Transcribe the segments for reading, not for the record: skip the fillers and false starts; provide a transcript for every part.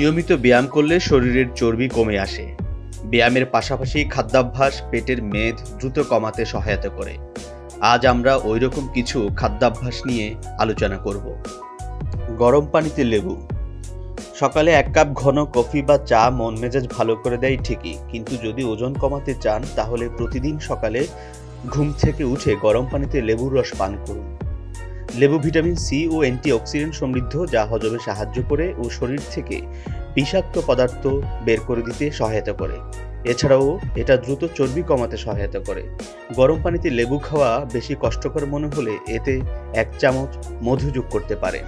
নিয়মিত ব্যায়াম করলে শরীরের চর্বি কমে আসে। ব্যায়ামের পাশাপাশি খাদ্যাভ্যাস পেটের মেদ দ্রুত কমাতে সহায়তা করে। আজ আমরা ওইরকম কিছু খাদ্যাভ্যাস নিয়ে আলোচনা করব। গরম পানিতে লেবু। সকালে 1 কাপ ঘন কফি বা চা মন মেজাজ ভালো করে দেয় ঠিকই, কিন্তু যদি ওজন কমাতে চান তাহলে প্রতিদিন সকালে ঘুম থেকে উঠে গরম পানিতে লেবুর রস পান করুন। লেবু ভিটামিন সি ও অ্যান্টিঅক্সিডেন্ট সমৃদ্ধ, যা হজমে সাহায্য করে ও শরীর থেকে বিষাক্ত পদার্থ বের করে দিতে সহায়তা করে। এছাড়াও এটা দ্রুত চর্বি কমাতে সহায়তা করে। গরম পানিতে লেবু খাওয়া বেশি কষ্টকর মনে হলে এতে 1 চামচ মধু যোগ করতে পারেন।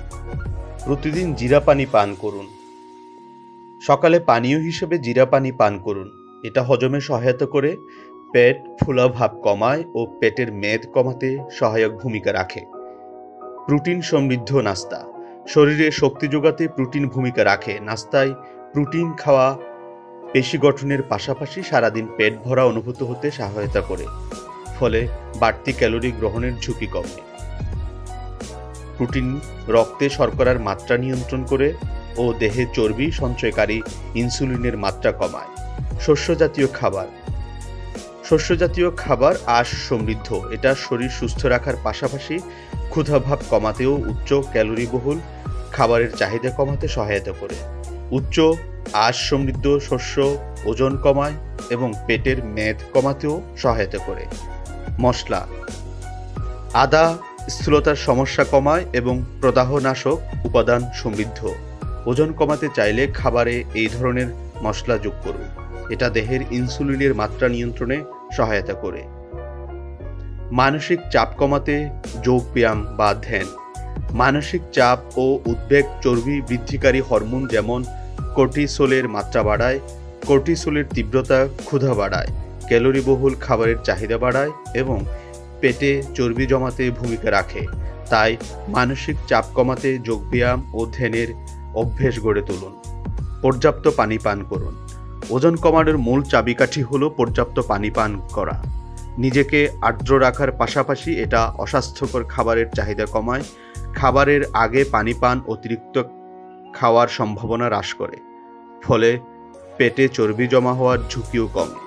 প্রতিদিন জিরা পানি পান করুন। সকালে পানীয় হিসেবে জিরা পানি পান করুন। এটা হজমে সহায়তা করে, পেট ফুলা ভাব কমায় ও পেটের মেদ কমাতে সহায়ক ভূমিকা রাখে। প্রোটিন সমৃদ্ধ নাস্তা। শরীরে শক্তি যোগাতে প্রোটিন ভূমিকা রাখে। নাস্তায় প্রোটিন খাওয়া পেশি গঠনের পাশাপাশি সারাদিন পেট ভরা অনুভূত হতে সহায়তা করে, ফলে বাড়তি ক্যালোরি গ্রহণের ঝুঁকি কমে। প্রোটিন রক্তে শর্করার মাত্রা নিয়ন্ত্রণ করে ও দেহে চর্বি সঞ্চয়কারী ইনসুলিনের মাত্রা কমায়। শস্যজাতীয় খাবার। শস্যজাতীয় খাবার আঁশ সমৃদ্ধ। এটা শরীর সুস্থ রাখার পাশাপাশি ক্ষুধাভাব কমাতেও উচ্চ ক্যালোরিবহুল খাবারের চাহিদা কমাতে সহায়তা করে। উচ্চ আঁশ সমৃদ্ধ শস্য ওজন কমায় এবং পেটের মেদ কমাতেও সহায়তা করে। মশলা। আদা স্থূলতার সমস্যা কমায় এবং প্রদাহনাশক উপাদান সমৃদ্ধ। ওজন কমাতে চাইলে খাবারে এই ধরনের মশলা যোগ করুন। এটা দেহের ইনসুলিনের মাত্রা নিয়ন্ত্রণে সহায়তা করে। মানসিক চাপ কমাতে যোগ ব্যায়াম বা ধ্যান। মানসিক চাপ ও উদ্বেগ চর্বি বৃদ্ধিকারী হরমোন যেমন কর্টিসোলের মাত্রা বাড়ায়। কর্টিসোলের তীব্রতা ক্ষুধা বাড়ায়, ক্যালোরিবহুল খাবারের চাহিদা বাড়ায় এবং পেটে চর্বি জমাতে ভূমিকা রাখে। তাই মানসিক চাপ কমাতে যোগব্যায়াম ও ধ্যানের অভ্যেস গড়ে তুলুন। পর্যাপ্ত পানি পান করুন। ওজন কমানোর মূল চাবিকাঠি হলো পর্যাপ্ত পানি পান করা। নিজেকে আর্দ্র রাখার পাশাপাশি এটা অস্বাস্থ্যকর খাবারের চাহিদা কমায়। খাবারের আগে পানি পান অতিরিক্ত খাওয়ার সম্ভাবনা হ্রাস করে, ফলে পেটে চর্বি জমা হওয়ার ঝুঁকিও কমে।